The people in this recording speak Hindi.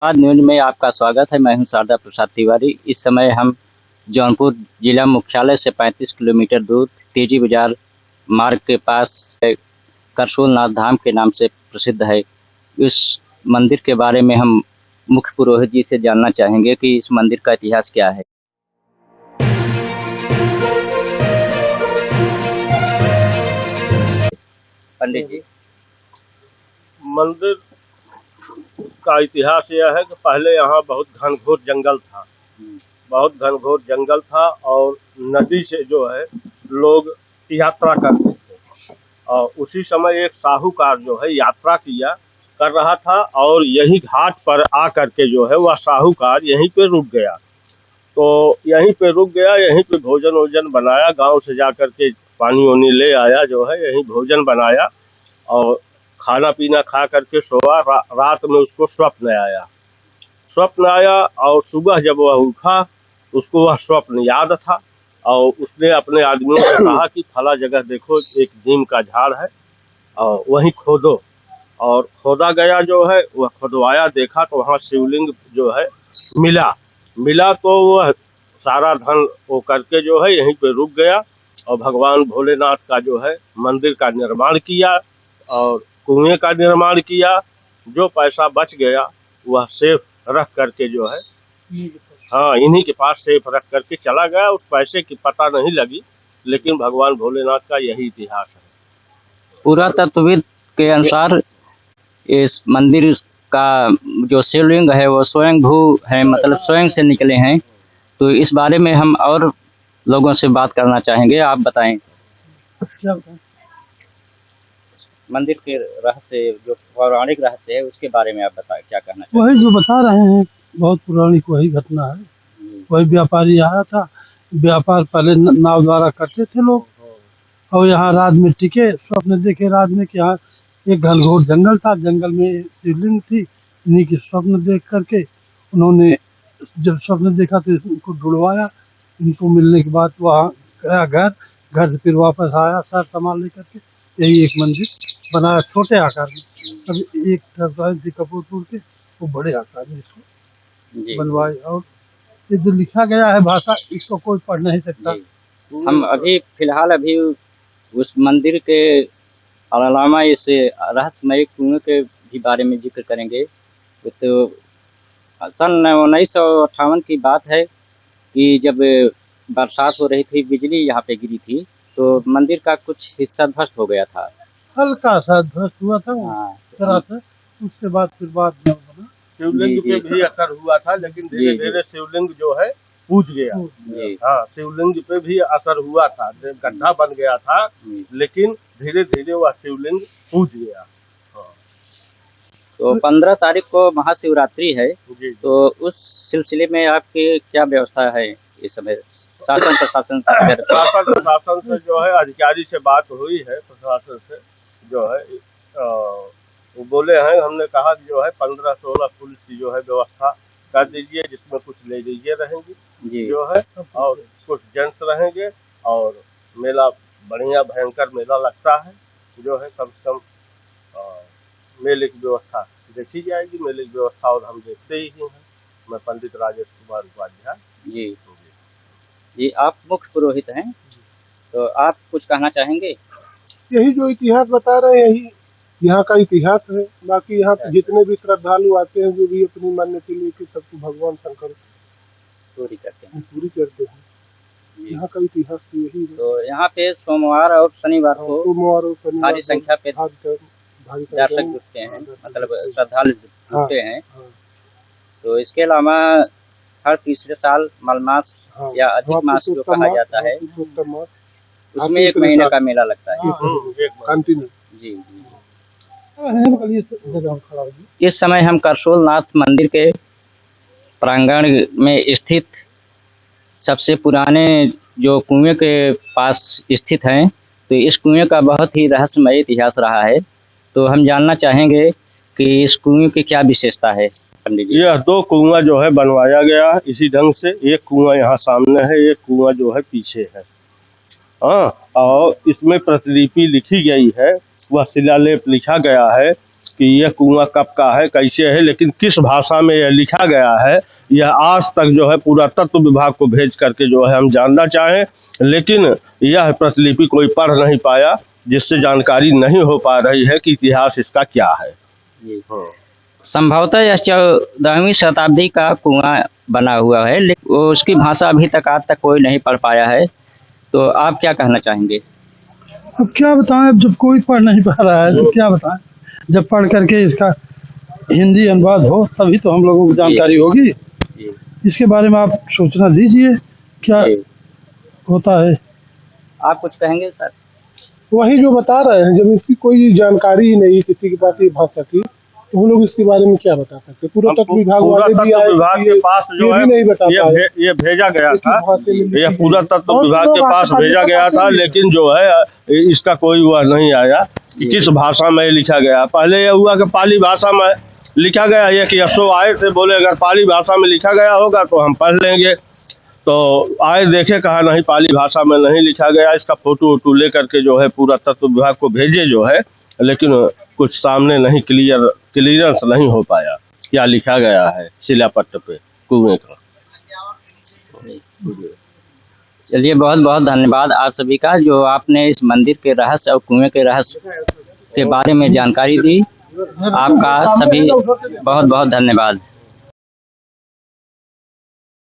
आज न्यूज में आपका स्वागत है। मैं हूं शारदा प्रसाद तिवारी। इस समय हम जौनपुर जिला मुख्यालय से 35 किलोमीटर दूर तेजी बाजार मार्ग के पास करसोलनाथ धाम के नाम से प्रसिद्ध है। इस मंदिर के बारे में हम मुख्य पुरोहित जी से जानना चाहेंगे कि इस मंदिर का इतिहास क्या है। पंडित जी। मंदिर का इतिहास यह है कि पहले यहाँ बहुत घनघोर जंगल था। बहुत घनघोर जंगल था और नदी से जो है लोग यात्रा करते थे और उसी समय एक साहूकार जो है यात्रा किया कर रहा था और यही घाट पर आकर के जो है वह साहूकार यहीं पे रुक गया। तो यहीं पे रुक गया, यहीं पे भोजन वोजन बनाया, गांव से जाकर के पानी वानी ले आया, जो है यहीं भोजन बनाया और खाना पीना खा करके सोया। रात में उसको स्वप्न आया और सुबह जब वह उठा उसको वह स्वप्न याद था और उसने अपने आदमियों से कहा कि फला जगह देखो, एक नीम का झाड़ है और वहीं खोदो। और खोदा गया, जो है वह खुदवाया, देखा तो वहाँ शिवलिंग जो है मिला तो वह सारा धन वो करके जो है यहीं पे रुक गया और भगवान भोलेनाथ का जो है मंदिर का निर्माण किया और कुएं का निर्माण किया। जो पैसा बच गया वह सेफ रख करके जो है इन्हीं के पास सेफ रख करके चला गया। उस पैसे की पता नहीं लगी, लेकिन भगवान भोलेनाथ का यही इतिहास है। पुरातत्वविद के अनुसार इस मंदिर का जो शिवलिंग है वो स्वयंभू है, मतलब स्वयं से निकले हैं। तो इस बारे में हम और लोगों से बात करना चाहेंगे। आप बताएं मंदिर के रहस्य, जो पौराणिक रहस्य है उसके बारे में आप बताएं, क्या कहना चाहिए? वही जो बता रहे हैं, बहुत पुरानी वही घटना है। वही व्यापारी आया था, व्यापार पहले नाव द्वारा करते थे लोग और यहाँ रात में टिके, स्वप्न देखे रात में कि यहाँ एक घनघोर जंगल था, जंगल में शिवलिंग थी। इन्हीं की स्वप्न देख करके उन्होंने जब स्वप्न देखा तो इनको ढूंढवाया। इनको मिलने के बाद वहाँ गया घर से फिर वापस आया सारा सामान लेकर के, यही एक मंदिर बनाया छोटे आकार में। अब एक जी कपूरपुर के वो बड़े आकार में इसको बनवाए और ये जो लिखा गया है भाषा, इसको कोई पढ़ नहीं सकता। हम अभी फिलहाल उस मंदिर के अलावा इस रहस्यमय कुएं के भी बारे में जिक्र करेंगे। तो सन 1958 की बात है कि जब बरसात हो रही थी, बिजली यहाँ पे गिरी थी, तो मंदिर का कुछ हिस्सा ध्वस्त हो गया था, हल्का सा ध्वस्त हुआ था। तरह से उसके बाद फिर बाद में बना। शिवलिंग पे भी असर हुआ था, लेकिन धीरे धीरे शिवलिंग जो है पूज गया। हाँ, शिवलिंग पे भी असर हुआ था, गड्ढा बन गया था, लेकिन धीरे धीरे वह शिवलिंग पूज गया। तो 15 तारीख को महाशिवरात्रि है, तो उस सिलसिले में आपकी क्या व्यवस्था है इस समय? शासन प्रशासन से जो है अधिकारी से बात हुई है, प्रशासन से जो है वो बोले हैं, हमने कहा कि जो है 15-16 पुलिस की जो है व्यवस्था कर दीजिए, जिसमें कुछ लेडीजें रहेंगी जो है और कुछ जेंट्स रहेंगे और मेला बढ़िया भयंकर मेला लगता है जो है। कम से कम मेले की व्यवस्था देखी जाएगी। मेले की व्यवस्था और हम देखते ही हैं। मैं पंडित राजेश कुमार उपाध्याय। जी, आप मुख्य पुरोहित हैं, तो आप कुछ कहना चाहेंगे? यही जो इतिहास बता रहे हैं, यही यहाँ का इतिहास है। बाकी यहाँ जितने भी श्रद्धालु आते हैं, जो भी अपनी मान्यता लेके सबको भगवान शंकर पूरी करते हैं। यहाँ का इतिहास तो यही है। तो यहाँ पे सोमवार और शनिवार को भारी संख्या पे दर्शक जुटते हैं, मतलब श्रद्धालु जुटते हैं। तो इसके अलावा हर तीसरे साल मलमास या अधिक मास जो कहा जाता है, उसमें 1 महीने का मेला लगता है। जी। इस समय हम करसोलनाथ मंदिर के प्रांगण में स्थित सबसे पुराने जो कुएं के पास स्थित हैं। तो इस कुएं का बहुत ही रहस्यमय इतिहास रहा है। तो हम जानना चाहेंगे कि इस कुएं की क्या विशेषता है पंडित जी? यह 2 कुआं जो है बनवाया गया है इसी ढंग से। एक कुआं यहाँ सामने है, एक कुआं जो है पीछे है। और इसमें प्रतिलिपि लिखी गई है, वह शिलालेख लिखा गया है कि यह कुआं कब का है, कैसे है, लेकिन किस भाषा में यह लिखा गया है यह आज तक जो है पुरातत्व विभाग को भेज करके जो है हम जानना चाहें, लेकिन यह प्रतिलिपि कोई पढ़ नहीं पाया, जिससे जानकारी नहीं हो पा रही है कि इतिहास इसका क्या है। संभवतः यह 14वीं शताब्दी का कुआं बना हुआ है, लेकिन उसकी भाषा अभी तक आज तक कोई नहीं पढ़ पाया है। तो आप क्या कहना चाहेंगे? अब क्या बताएं, अब जब कोई पढ़ नहीं पा रहा है तो क्या बताएं। जब पढ़ करके इसका हिंदी अनुवाद हो तभी तो हम लोगों को जानकारी होगी। इसके बारे में आप सूचना दीजिए क्या होता है। आप कुछ कहेंगे सर? वही जो बता रहे हैं, जब इसकी कोई जानकारी ही नहीं किसी के पास ये भाषा की, तो हम लोग इसके बारे में क्या बता सकते। पुरातत्व विभाग वाले भी आए, विभाग के पास जो है नहीं बता ये भेजा गया था, यह पुरातत्व विभाग के पास भेजा गया था, लेकिन जो है इसका कोई वह नहीं आया कि किस भाषा में लिखा गया। पहले यह हुआ कि पाली भाषा में लिखा गया, ये कि यशो आए थे, बोले अगर पाली भाषा में लिखा गया होगा तो हम पढ़ लेंगे। तो आए देखे, कहा नहीं पाली भाषा में नहीं लिखा गया। इसका फोटो वोटो ले करके जो है पुरातत्व विभाग को भेजे जो है, लेकिन कुछ सामने नहीं क्लियरेंस नहीं हो पाया क्या लिखा गया है शिलापट्ट पे कुएं का। चलिए, बहुत बहुत धन्यवाद आप सभी का, जो आपने इस मंदिर के रहस्य और कुएं के रहस्य के बारे में जानकारी दी। आपका सभी बहुत बहुत धन्यवाद।